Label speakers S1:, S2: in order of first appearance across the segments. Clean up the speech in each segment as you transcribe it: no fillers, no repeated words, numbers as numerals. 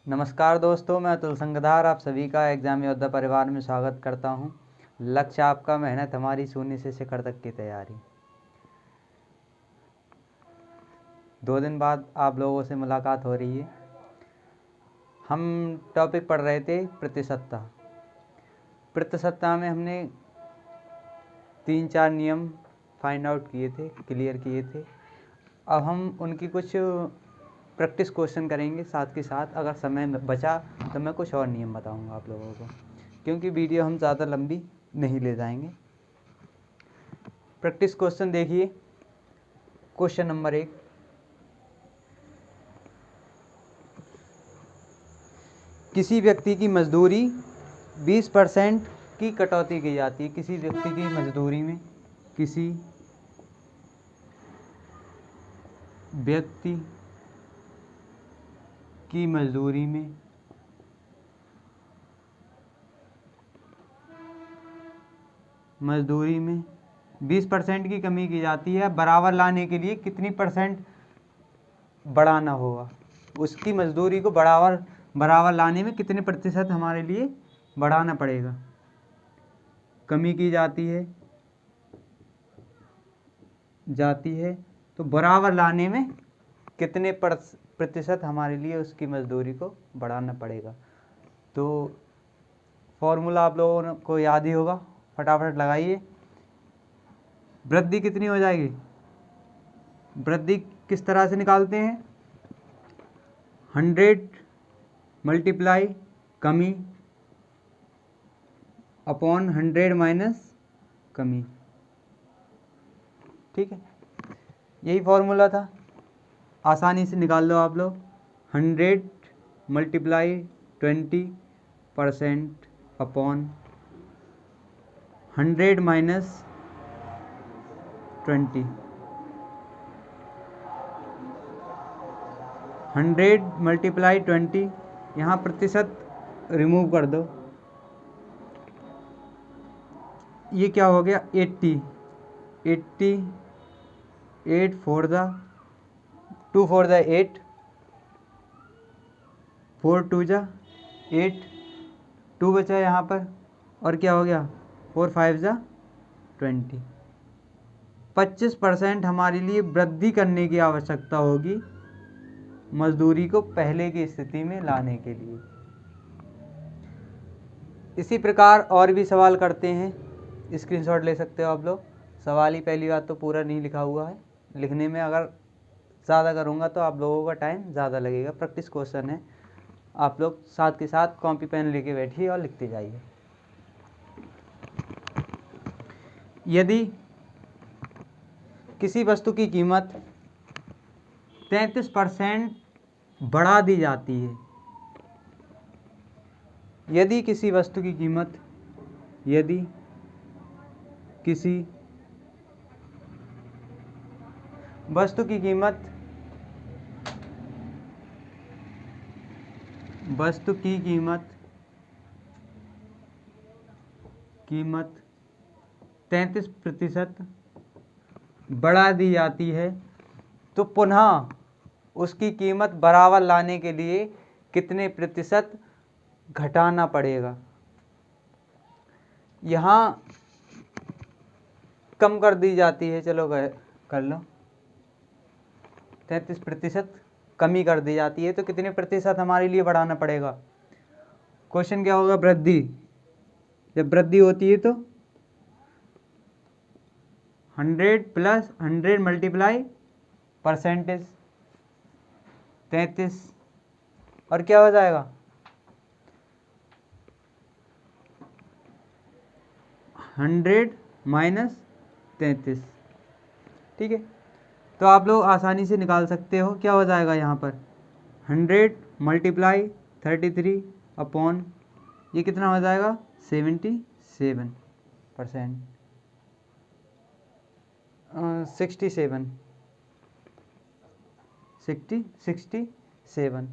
S1: नमस्कार दोस्तों, मैं अतुल संगधार आप सभी का एग्जाम योद्धा परिवार में स्वागत करता हूं। लक्ष्य आपका, मेहनत हमारी, शून्य से शिखर तक की तैयारी। 2 दिन बाद आप लोगों से मुलाकात हो रही है। हम टॉपिक पढ़ रहे थे प्रतिशतता। प्रतिशतता में हमने 3-4 नियम फाइंड आउट किए थे, क्लियर किए थे। अब हम उनकी कुछ प्रैक्टिस क्वेश्चन करेंगे साथ के साथ। अगर समय बचा तो मैं कुछ और नियम बताऊंगा आप लोगों को, क्योंकि वीडियो हम ज़्यादा लंबी नहीं ले जाएंगे। प्रैक्टिस क्वेश्चन देखिए। क्वेश्चन नंबर 1, किसी व्यक्ति की मजदूरी 20% की कटौती की जाती है। किसी व्यक्ति की मजदूरी में, किसी व्यक्ति की मजदूरी में मजदूरी में 20% की कमी की जाती है। बराबर लाने के लिए कितनी परसेंट बढ़ाना होगा? उसकी मजदूरी को बराबर लाने में कितने प्रतिशत हमारे लिए बढ़ाना पड़ेगा? कमी की जाती है तो बराबर लाने में कितने प्रतिशत हमारे लिए उसकी मजदूरी को बढ़ाना पड़ेगा। तो फॉर्मूला आप लोगों को याद ही होगा, फटाफट लगाइए। वृद्धि कितनी हो जाएगी? वृद्धि किस तरह से निकालते हैं? 100 मल्टीप्लाई कमी अपॉन 100 माइनस कमी। ठीक है, यही फॉर्मूला था, आसानी से निकाल लो आप लोग। 100 मल्टीप्लाई 20% अपॉन 100 माइनस 20। 100 मल्टीप्लाई 20, यहाँ प्रतिशत रिमूव कर दो। ये क्या हो गया? 80। 8 4 द 2 4 द 8, 4 2 जा 8, 2 बचा यहाँ पर, और क्या हो गया? 4 5 जा 20। 25% हमारे लिए वृद्धि करने की आवश्यकता होगी मजदूरी को पहले की स्थिति में लाने के लिए। इसी प्रकार और भी सवाल करते हैं, स्क्रीनशॉट ले सकते हो आप लोग। सवाल ही पहली बात तो पूरा नहीं लिखा हुआ है, लिखने में अगर ज़्यादा करूँगा तो आप लोगों का टाइम ज़्यादा लगेगा। प्रैक्टिस क्वेश्चन है, आप लोग साथ के साथ कॉपी पेन लेके बैठिए और लिखते जाइए। यदि किसी वस्तु की कीमत 33% बढ़ा दी जाती है, यदि किसी वस्तु की कीमत 33% बढ़ा दी जाती है, तो पुनः उसकी कीमत बराबर लाने के लिए कितने प्रतिशत घटाना पड़ेगा? यहाँ कम कर दी जाती है, चलो कर लो। 33% कमी कर दी जाती है, तो कितने प्रतिशत हमारे लिए बढ़ाना पड़ेगा? क्वेश्चन क्या होगा? वृद्धि। जब वृद्धि होती है तो 100 प्लस 100 मल्टीप्लाई परसेंटेज 33, और क्या हो जाएगा? 100 माइनस 33। ठीक है, तो आप लोग आसानी से निकाल सकते हो। क्या हो जाएगा यहाँ पर? 100 मल्टीप्लाई 33 अपॉन ये कितना हो जाएगा? 77%। 67।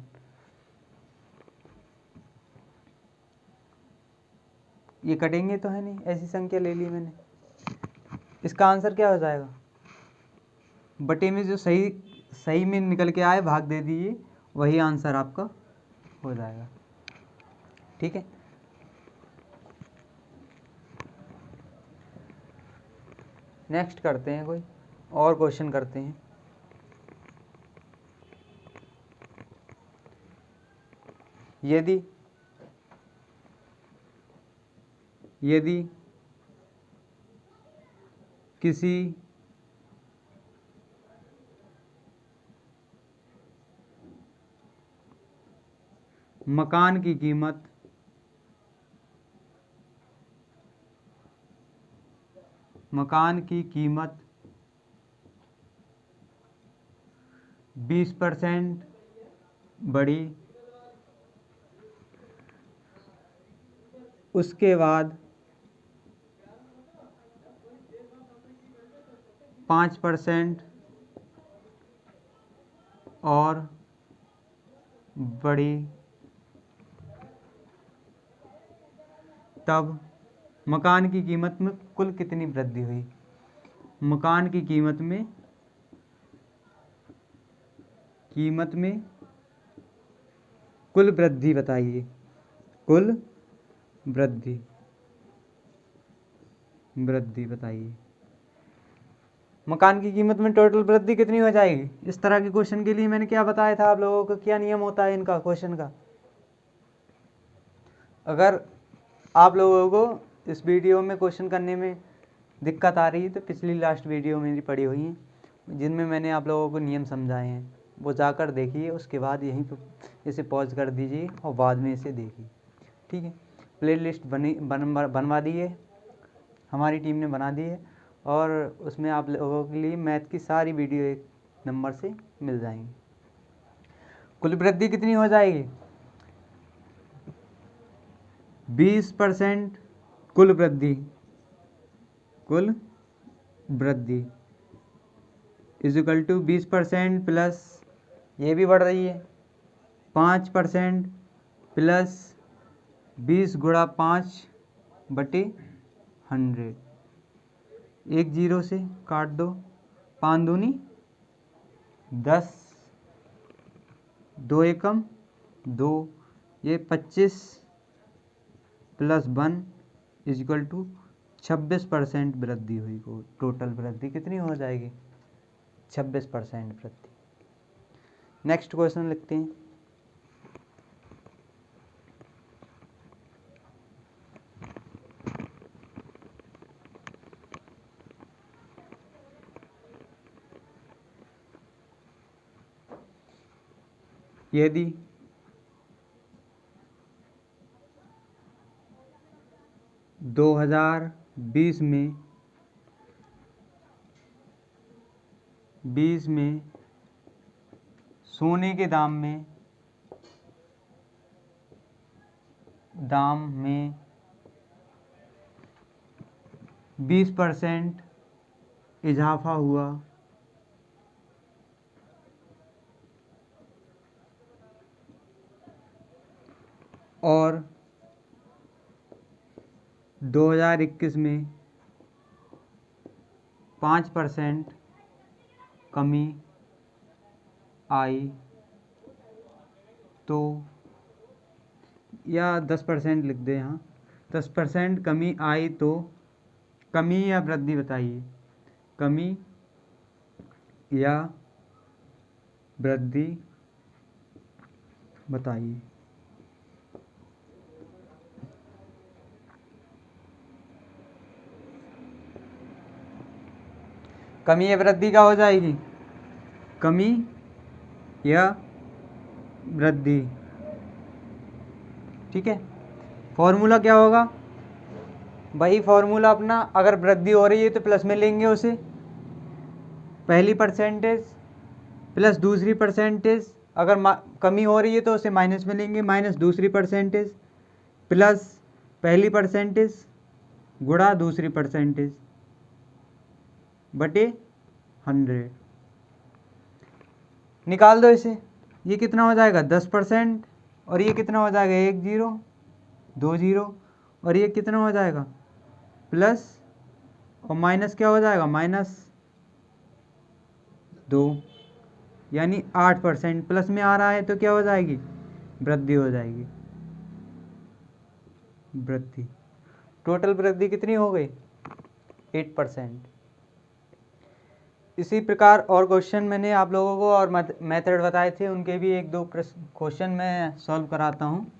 S1: ये कटेंगे तो है नहीं, ऐसी संख्या ले ली मैंने। इसका आंसर क्या हो जाएगा? बटे में जो सही में निकल के आए भाग दे दीजिए, वही आंसर आपका हो जाएगा। ठीक है, नेक्स्ट करते हैं, कोई और क्वेश्चन करते हैं। यदि किसी मकान की कीमत 20% बढ़ी, उसके बाद 5% और बढ़ी, तब मकान की कीमत में कुल कितनी वृद्धि हुई? मकान की कीमत में कुल वृद्धि बताइए, कुल वृद्धि बताइए। मकान की कीमत में टोटल वृद्धि कितनी हो जाएगी? इस तरह के क्वेश्चन के लिए मैंने क्या बताया था आप लोगों को, क्या नियम होता है इनका क्वेश्चन का। अगर आप लोगों को इस वीडियो में क्वेश्चन करने में दिक्कत आ रही है तो पिछली लास्ट वीडियो मेरी पड़ी हुई हैं जिनमें मैंने आप लोगों को नियम समझाए हैं, वो जाकर देखिए। उसके बाद यहीं पर इसे पॉज कर दीजिए और बाद में इसे देखिए। ठीक है, प्लेलिस्ट बनवा दी है, हमारी टीम ने बना दी है, और उसमें आप लोगों के लिए मैथ की सारी वीडियो एक नंबर से मिल जाएंगी। कुल वृद्धि कितनी हो जाएगी? 20% कुल वृद्धि इज इक्वल टू 20% प्लस, ये भी बढ़ रही है, 5% प्लस 20 गुणा 5/100। एक जीरो से काट दो, 5 दूनी 10, 2 एकम 2, ये 25 प्लस 1 इज इक्वल टू 26% वृद्धि हुई। को टोटल वृद्धि कितनी हो जाएगी? 26% वृद्धि। नेक्स्ट क्वेश्चन लिखते हैं। यदि 2020 में सोने के दाम में 20% इजाफा हुआ, और 2021 में 5% कमी आई, तो, या 10% लिख दे यहाँ, 10% कमी आई तो कमी या वृद्धि बताइए, कमी या वृद्धि बताइए। कमी या वृद्धि क्या हो जाएगी? कमी या वृद्धि। ठीक है, फॉर्मूला क्या होगा? वही फॉर्मूला अपना, अगर वृद्धि हो रही है तो प्लस में लेंगे उसे, पहली परसेंटेज प्लस दूसरी परसेंटेज, अगर कमी हो रही है तो उसे माइनस में लेंगे, माइनस दूसरी परसेंटेज प्लस पहली परसेंटेज गुणा दूसरी परसेंटेज बटे 100। निकाल दो इसे, ये कितना हो जाएगा? 10%, और ये कितना हो जाएगा? 1 0 2 0, और ये कितना हो जाएगा? प्लस और माइनस क्या हो जाएगा? -2, यानी 8%। प्लस में आ रहा है तो क्या हो जाएगी? वृद्धि हो जाएगी, वृद्धि। टोटल वृद्धि कितनी हो गई? 8%। इसी प्रकार और क्वेश्चन मैंने आप लोगों को और मेथड बताए थे, उनके भी एक दो क्वेश्चन मैं सॉल्व कराता हूँ।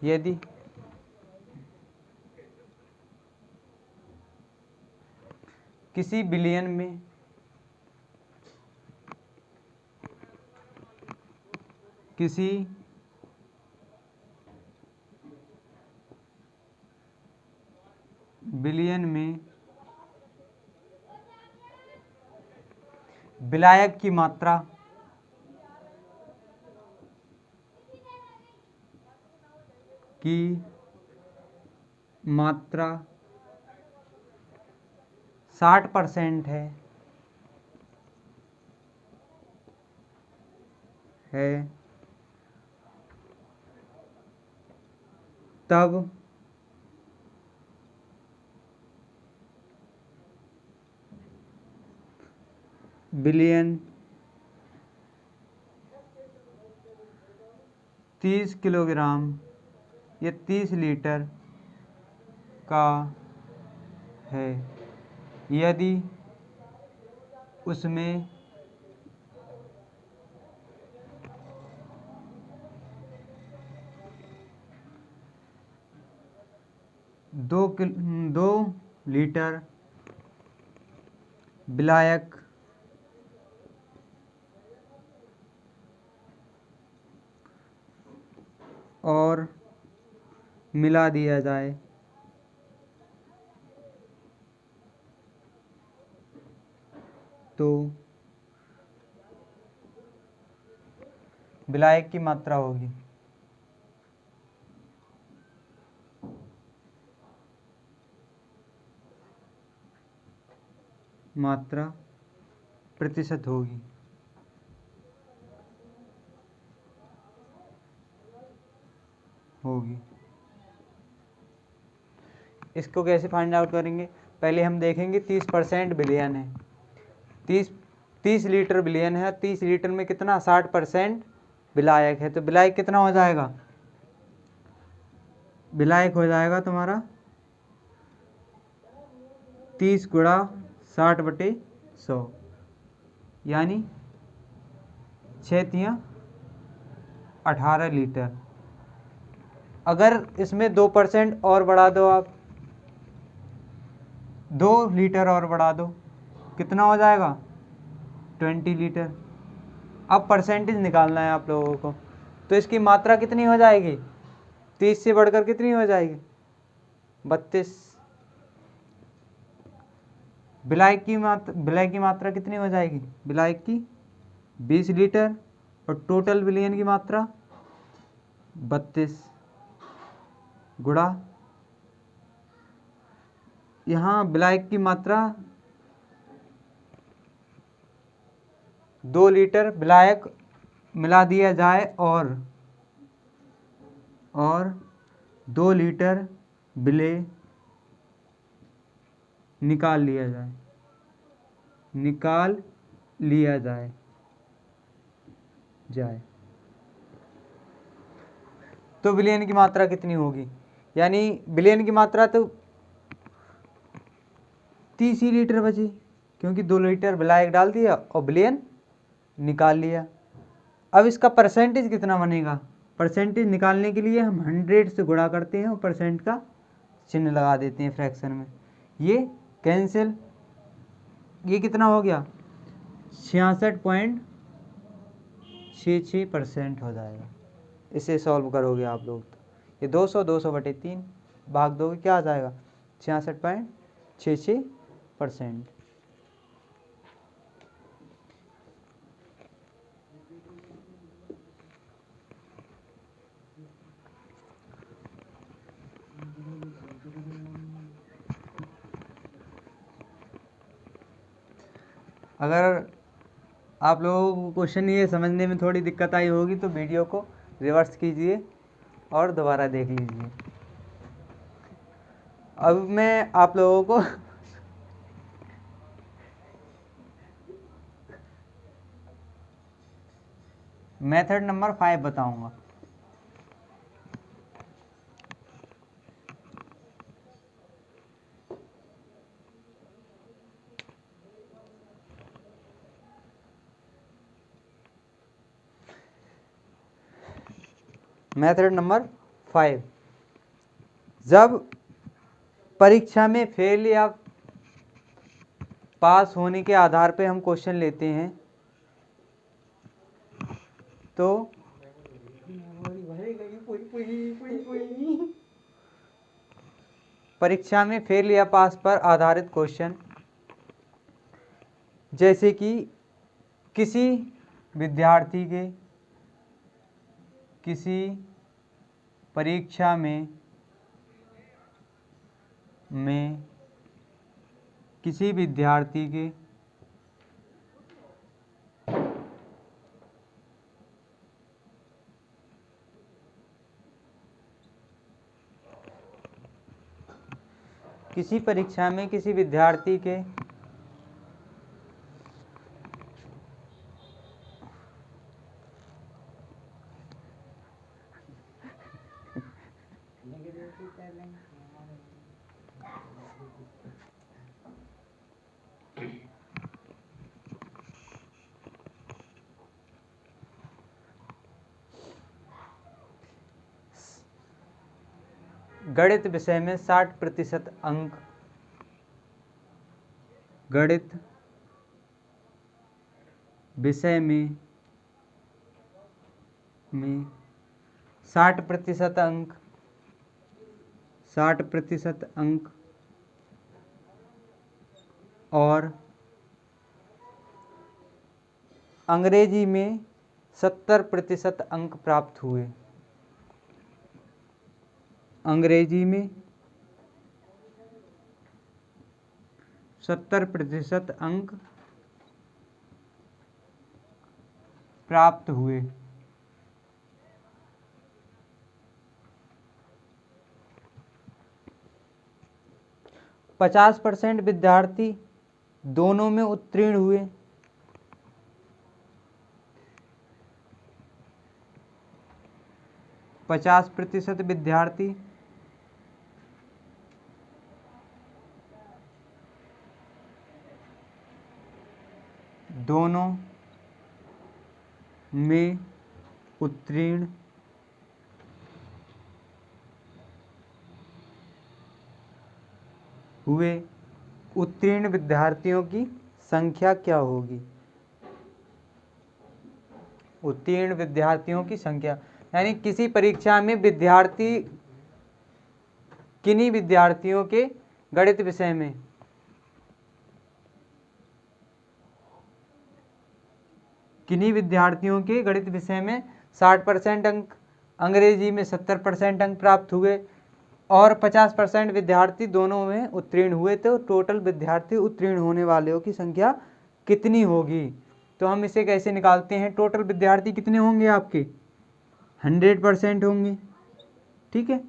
S1: यदि किसी बिलियन में विलायक की मात्रा की मात्रा 60% है तब बिलियन 30 किलोग्राम या 30 लीटर का है, यदि उसमें 2 लीटर विलायक और मिला दिया जाए तो विलायक की मात्रा होगी प्रतिशत होगी। इसको कैसे फाइंड आउट करेंगे? पहले हम देखेंगे 30% बिलियन है, 30 लीटर बिलियन है, 30 लीटर में कितना? 60% विलायक है, तो विलायक कितना हो जाएगा? विलायक हो जाएगा तुम्हारा 30 गुणा 60/100, यानी 6 18 लीटर। अगर इसमें 2% और बढ़ा दो, आप 2 लीटर और बढ़ा दो, कितना हो जाएगा? 20 लीटर। अब परसेंटेज निकालना है आप लोगों को, तो इसकी मात्रा कितनी हो जाएगी? 30 से बढ़कर कितनी हो जाएगी? 32। विलायक की मात्रा कितनी हो जाएगी? विलायक की 20 लीटर और टोटल बिलियन की मात्रा 32 गुणा, यहाँ विलायक की मात्रा 2 लीटर विलायक मिला दिया जाए और 2 लीटर विलेय निकाल लिया जाए तो बिलियन की मात्रा कितनी होगी? यानी बिलियन की मात्रा तो 30 ही लीटर बची, क्योंकि 2 लीटर विलायक डाल दिया और बिलियन निकाल लिया। अब इसका परसेंटेज कितना बनेगा? परसेंटेज निकालने के लिए हम 100 से गुणा करते हैं और परसेंट का चिन्ह लगा देते हैं फ्रैक्शन में। ये कैंसिल, ये कितना हो गया? 66.66% हो जाएगा। इसे सॉल्व करोगे आप लोग तो ये 200/3 भाग दोगे, क्या आ जाएगा? 66.66%। अगर आप लोगों को क्वेश्चन ये समझने में थोड़ी दिक्कत आई होगी तो वीडियो को रिवर्स कीजिए और दोबारा देख लीजिए। अब मैं आप लोगों को मेथड नंबर 5 बताऊंगा। मेथड नंबर 5, जब परीक्षा में फेल या पास होने के आधार पे हम क्वेश्चन लेते हैं तो परीक्षा में फेल या पास पर आधारित क्वेश्चन, जैसे कि किसी विद्यार्थी के किसी परीक्षा में किसी विद्यार्थी के किसी परीक्षा में किसी विद्यार्थी के गणित विषय में 60% अंक, गणित विषय में 60% अंक, 60% अंक और अंग्रेजी में 70% अंक प्राप्त हुए। अंग्रेजी में 70% अंक प्राप्त हुए। पचास % विद्यार्थी दोनों में उत्तीर्ण हुए। 50% विद्यार्थी दोनों में उत्तीर्ण हुए। उत्तीर्ण विद्यार्थियों की संख्या क्या होगी? उत्तीर्ण विद्यार्थियों की संख्या यानी किसी परीक्षा में विद्यार्थी किन्हीं विद्यार्थियों के गणित विषय में किन्हीं विद्यार्थियों के गणित विषय में 60% अंक, अंग्रेजी में 70% अंक प्राप्त हुए और 50% विद्यार्थी दोनों में उत्तीर्ण हुए, तो टोटल विद्यार्थी उत्तीर्ण होने वालों की संख्या कितनी होगी? तो हम इसे कैसे निकालते हैं? टोटल विद्यार्थी कितने होंगे आपके? 100% होंगे। ठीक है,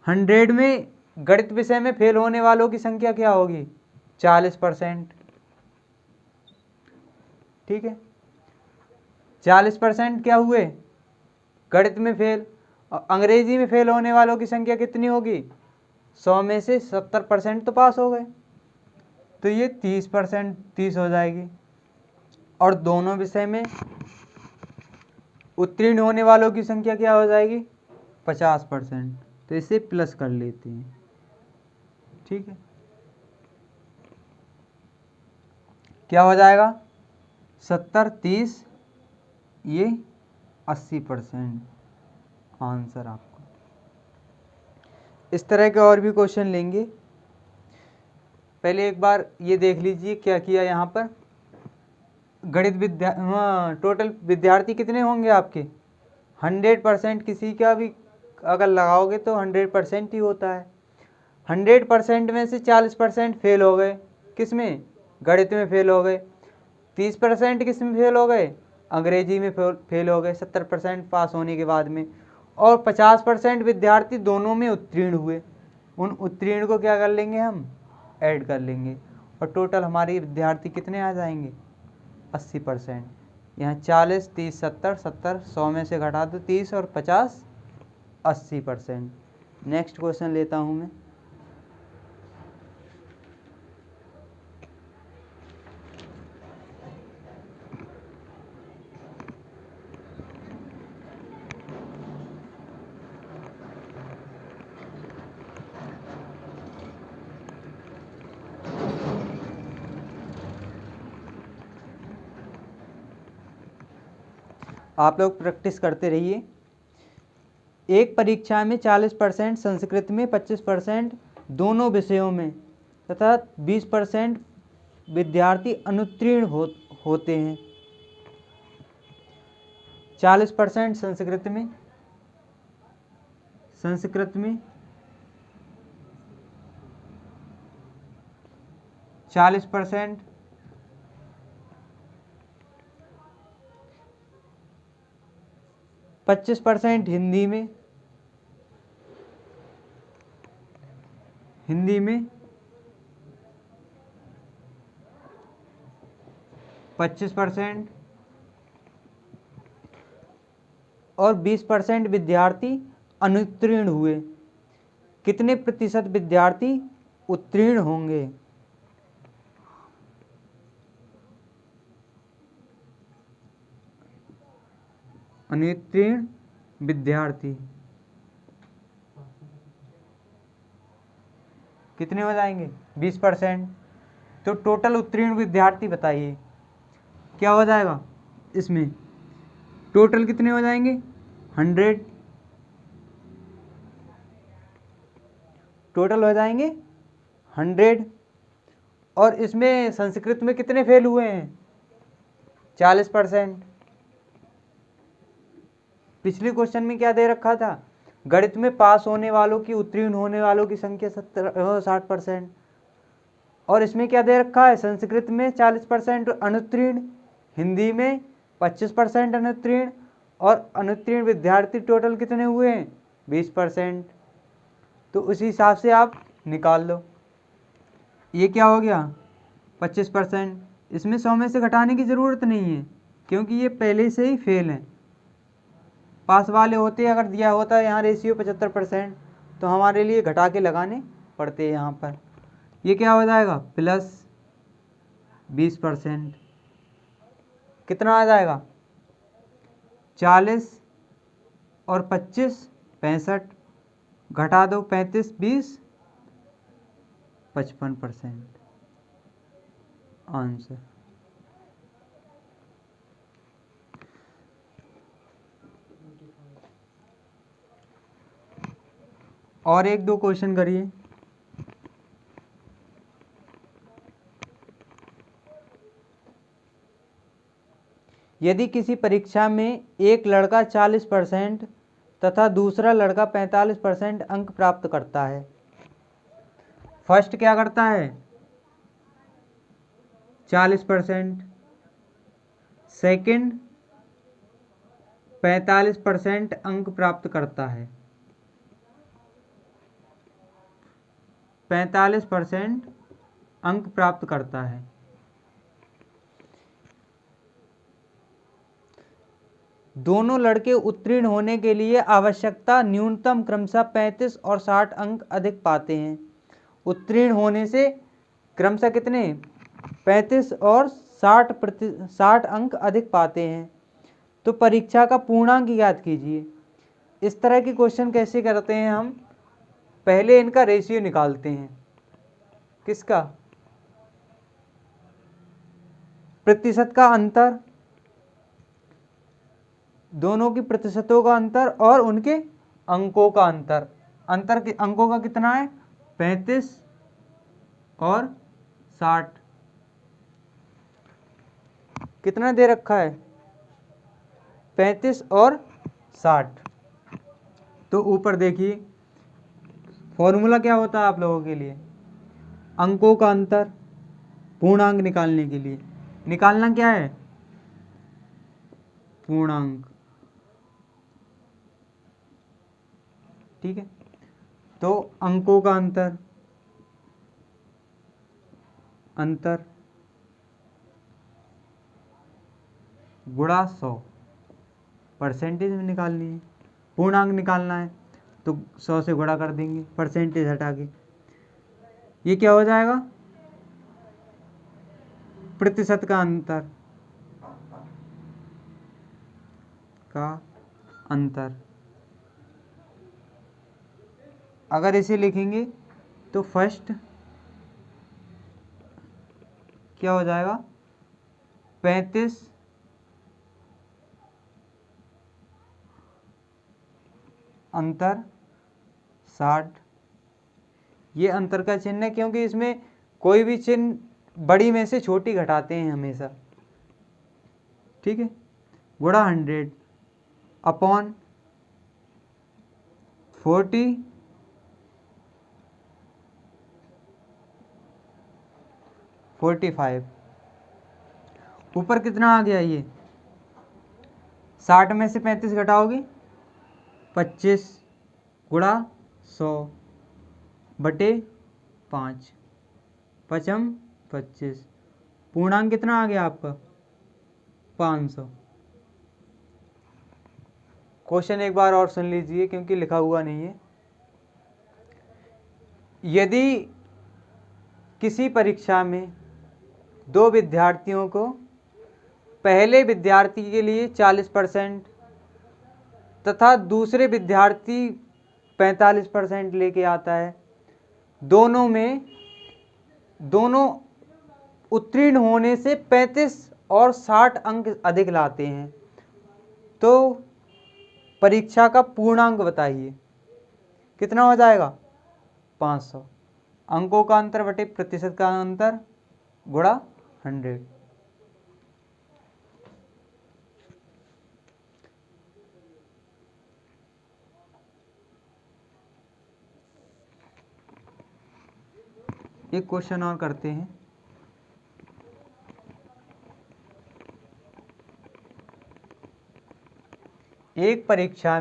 S1: 100 में गणित विषय में फेल होने वालों की संख्या क्या होगी? 40%। ठीक है, 40% क्या हुए गणित में फेल। और अंग्रेजी में फेल होने वालों की संख्या कितनी होगी? 100 में से 70% तो पास हो गए, तो ये 30% 30 हो जाएगी। और दोनों विषय में उत्तीर्ण होने वालों की संख्या क्या हो जाएगी? 50%। तो इसे प्लस कर लेते हैं। ठीक है, क्या हो जाएगा? 70 30 ये 80% आंसर आपको। इस तरह के और भी क्वेश्चन लेंगे। पहले एक बार ये देख लीजिए क्या किया यहाँ पर। गणित टोटल विद्यार्थी कितने होंगे आपके? 100%। किसी का भी अगर लगाओगे तो 100% ही होता है। 100% में से 40% फेल हो गए। किस में? गणित में फेल हो गए। 30% किस में फेल हो गए? अंग्रेजी में फेल हो गए 70% पास होने के बाद में। और 50% विद्यार्थी दोनों में उत्तीर्ण हुए। उन उत्तीर्ण को क्या कर लेंगे, हम ऐड कर लेंगे और टोटल हमारे विद्यार्थी कितने आ जाएंगे, 80%। यहाँ 40, 30, 70, 70 100 में से घटा दो 30 और 50 80%। नेक्स्ट क्वेश्चन लेता हूँ मैं। आप लोग प्रैक्टिस करते रहिए। एक परीक्षा में 40% संस्कृत में, 25% दोनों विषयों में तथा 20% विद्यार्थी अनुत्तीर्ण होते हैं। 40% संस्कृत में 40% और 25% हिंदी में 25% और 20% विद्यार्थी अनुत्तीर्ण हुए। कितने प्रतिशत विद्यार्थी उत्तीर्ण होंगे? अनुत्तीर्ण विद्यार्थी कितने हो जाएंगे, 20%। तो टोटल उत्तीर्ण विद्यार्थी बताइए क्या हो जाएगा, इसमें टोटल कितने हो जाएंगे, 100 टोटल हो जाएंगे 100। और इसमें संस्कृत में कितने फेल हुए हैं, 40%। पिछले क्वेश्चन में क्या दे रखा था, गणित में पास होने वालों की, उत्तीर्ण होने वालों की संख्या 60%। और इसमें क्या दे रखा है, संस्कृत में 40% अनुत्तीर्ण, हिंदी में 25% अनुत्तीर्ण और अनुत्तीर्ण विद्यार्थी टोटल कितने हुए हैं, 20%। तो उसी हिसाब से आप निकाल लो। ये क्या हो गया, 25%। इसमें 100 में से घटाने की ज़रूरत नहीं है क्योंकि ये पहले से ही फेल हैं। पास वाले होते अगर दिया होता यहाँ रेशियो 75%, तो हमारे लिए घटा के लगाने पड़ते यहाँ पर। ये क्या हो जाएगा, प्लस 20%। कितना आ जाएगा, 40 और 25 65, घटा दो 35 20 55% आंसर। और एक दो क्वेश्चन करिए। यदि किसी परीक्षा में एक लड़का 40% तथा दूसरा लड़का 45% अंक प्राप्त करता है, फर्स्ट क्या करता है, 40%, सेकंड 45% अंक प्राप्त करता है, 45% अंक प्राप्त करता है। दोनों लड़के उत्तीर्ण होने के लिए आवश्यकता न्यूनतम क्रमशः 35 और 60 अंक अधिक पाते हैं। उत्तीर्ण होने से क्रमशः कितने, 35 और 60 अंक अधिक पाते हैं। तो परीक्षा का पूर्णांक याद कीजिए। इस तरह के क्वेश्चन कैसे करते हैं हम, पहले इनका रेशियो निकालते हैं, किसका, प्रतिशत का अंतर, दोनों की प्रतिशतों का अंतर और उनके अंकों का अंतर। अंतर के अंकों का कितना है, 35 और 60। कितना दे रखा है, 35 और 60। तो ऊपर देखिए फॉर्मूला क्या होता है आप लोगों के लिए, अंकों का अंतर पूर्णांक निकालने के लिए। निकालना क्या है, पूर्णांक। ठीक है। तो अंकों का अंतर गुणा 100, परसेंटेज में निकालनी है, पूर्णांक निकालना है तो 100 से गुणा कर देंगे परसेंटेज हटा के। ये क्या हो जाएगा? प्रतिशत का अंतर। अगर इसे लिखेंगे तो फर्स्ट क्या हो जाएगा? 35 अंतर 60। ये अंतर का चिन्ह है, क्योंकि इसमें कोई भी चिन्ह बड़ी में से छोटी घटाते हैं हमेशा, ठीक है। गुणा 100 अपॉन 40 45। ऊपर कितना आ गया? ये 60 में से 35 घटाओगे 25 गुणा 100 बटे 5, 5 25। पूर्णांक कितना आ गया आपका? 500। क्वेश्चन एक बार और सुन लीजिए क्योंकि लिखा हुआ नहीं है। यदि किसी परीक्षा में 2 विद्यार्थियों को पहले विद्यार्थी के लिए 40% तथा दूसरे विद्यार्थी 45% लेके आता है, दोनों उत्तीर्ण होने से 35 और 60 अंक अधिक लाते हैं, तो परीक्षा का पूर्णांक बताइए। कितना हो जाएगा? 500। अंकों का अंतर बटे प्रतिशत का अंतर गुणा 100। एक क्वेश्चन और करते हैं। एक परीक्षा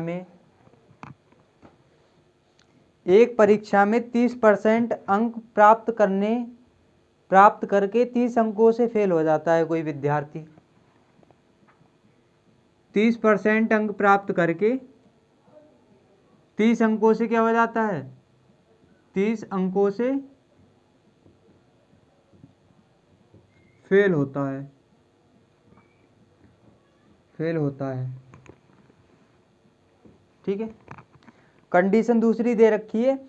S1: में 30% अंक प्राप्त करके 30 अंकों से फेल हो जाता है कोई विद्यार्थी। 30% अंक प्राप्त करके 30 अंकों से क्या हो जाता है? 30 अंकों से फेल होता है, ठीक है। कंडीशन दूसरी दे रखी है,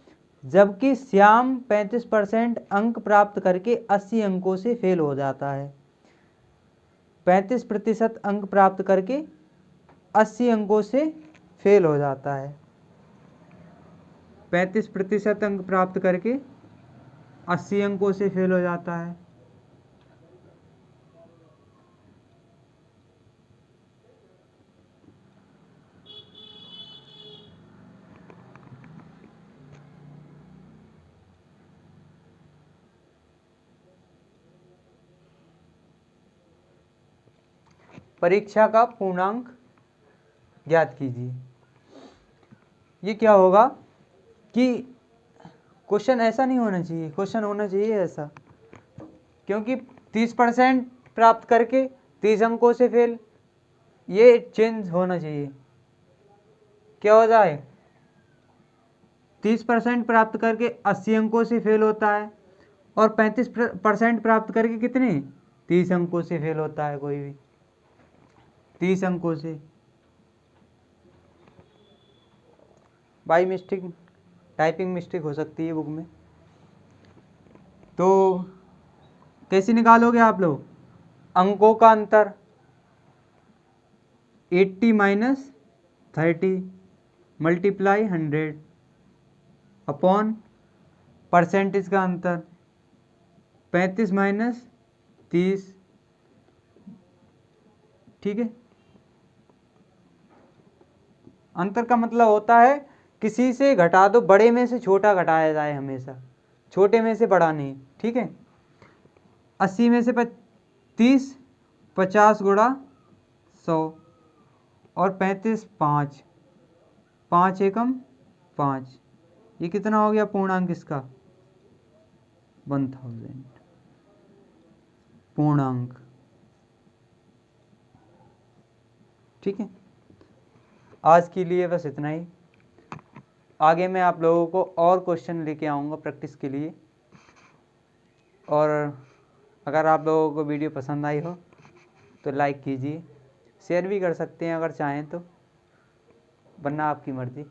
S1: जबकि श्याम 35% अंक प्राप्त करके 80 अंकों से फेल हो जाता है। 35% अंक प्राप्त करके 80 अंकों से फेल हो जाता है। 35% अंक प्राप्त करके 80 अंकों से फेल हो जाता है। परीक्षा का पूर्णांक ज्ञात कीजिए। ये क्या होगा कि क्वेश्चन ऐसा नहीं होना चाहिए, क्वेश्चन होना चाहिए ऐसा, क्योंकि 30% प्राप्त करके 30 अंकों से फेल, ये चेंज होना चाहिए। क्या हो जाए? 30% प्राप्त करके 80 अंकों से फेल होता है और 35% प्राप्त करके कितने? 30 अंकों से फेल होता है कोई भी, 30 अंकों से। बाई मिस्टेक टाइपिंग मिस्टेक हो सकती है बुक में, तो कैसे निकालोगे आप लोग? अंकों का अंतर 80 माइनस 30 मल्टीप्लाई 100 अपॉन परसेंटेज का अंतर 35 माइनस 30, ठीक है। अंतर का मतलब होता है किसी से घटा दो, बड़े में से छोटा घटाया जाए हमेशा, छोटे में से बड़ा नहीं, ठीक है। 80 में से 30 50 गुणा 100 और 35 5 एकम 5। ये कितना हो गया पूर्णांक इसका? 1000 पूर्णांक। ठीक है, आज के लिए बस इतना ही। आगे मैं आप लोगों को और क्वेश्चन लेके आऊँगा प्रैक्टिस के लिए। और अगर आप लोगों को वीडियो पसंद आई हो तो लाइक कीजिए, शेयर भी कर सकते हैं अगर चाहें तो, वरना आपकी मर्ज़ी।